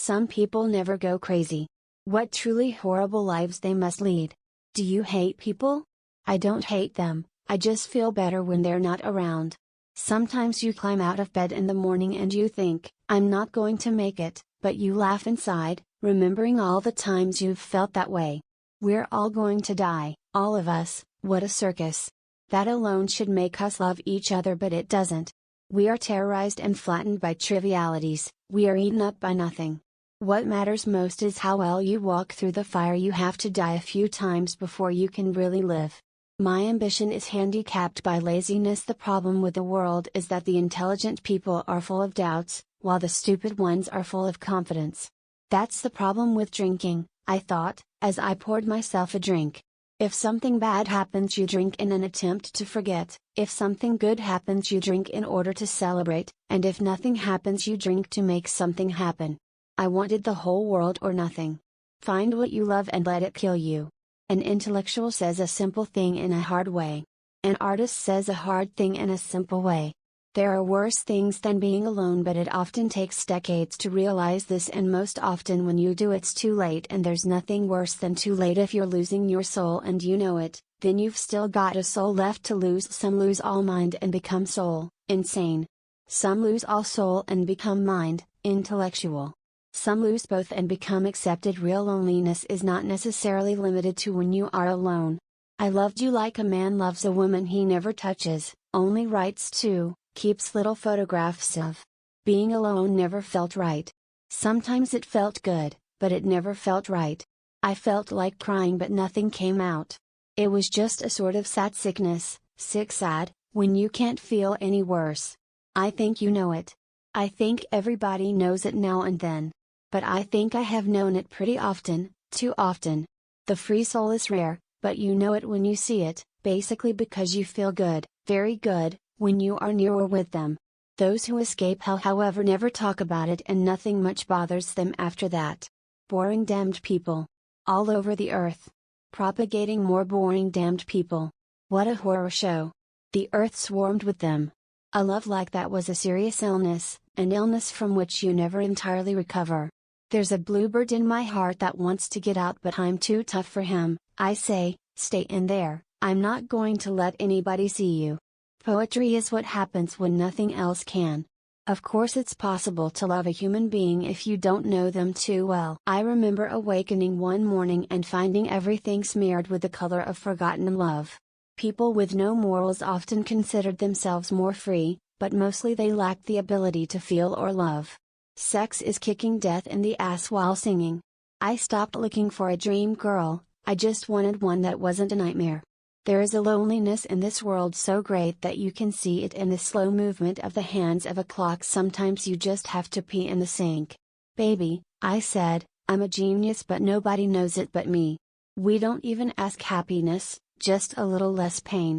Some people never go crazy. What truly horrible lives they must lead. Do you hate people? I don't hate them, I just feel better when they're not around. Sometimes you climb out of bed in the morning and you think, I'm not going to make it, but you laugh inside, remembering all the times you've felt that way. We're all going to die, all of us, what a circus. That alone should make us love each other, but it doesn't. We are terrorized and flattened by trivialities, we are eaten up by nothing. What matters most is how well you walk through the fire. You have to die a few times before you can really live. My ambition is handicapped by laziness. The problem with the world is that the intelligent people are full of doubts, while the stupid ones are full of confidence. That's the problem with drinking, I thought, as I poured myself a drink. If something bad happens, you drink in an attempt to forget. If something good happens, you drink in order to celebrate, and if nothing happens, you drink to make something happen. I wanted the whole world or nothing. Find what you love and let it kill you. An intellectual says a simple thing in a hard way. An artist says a hard thing in a simple way. There are worse things than being alone, but it often takes decades to realize this, and most often when you do it's too late, and there's nothing worse than too late. If you're losing your soul and you know it, then you've still got a soul left to lose. Some lose all mind and become soul, insane. Some lose all soul and become mind, intellectual. Some lose both and become accepted. Real loneliness is not necessarily limited to when you are alone. I loved you like a man loves a woman he never touches, only writes to, keeps little photographs of. Being alone never felt right. Sometimes it felt good, but it never felt right. I felt like crying, but nothing came out. It was just a sort of sad sickness, sick sad, when you can't feel any worse. I think you know it. I think everybody knows it now and then. But I think I have known it pretty often, too often. The free soul is rare, but you know it when you see it, basically because you feel good, very good, when you are near or with them. Those who escape hell, however, never talk about it, and nothing much bothers them after that. Boring damned people. All over the earth. Propagating more boring damned people. What a horror show. The earth swarmed with them. A love like that was a serious illness, an illness from which you never entirely recover. There's a bluebird in my heart that wants to get out, but I'm too tough for him. I say, stay in there, I'm not going to let anybody see you. Poetry is what happens when nothing else can. Of course it's possible to love a human being if you don't know them too well. I remember awakening one morning and finding everything smeared with the color of forgotten love. People with no morals often considered themselves more free, but mostly they lacked the ability to feel or love. Sex is kicking death in the ass while singing. I stopped looking for a dream girl, I just wanted one that wasn't a nightmare. There is a loneliness in this world so great that you can see it in the slow movement of the hands of a clock. Sometimes you just have to pee in the sink. Baby, I said, I'm a genius, but nobody knows it but me. We don't even ask happiness, just a little less pain.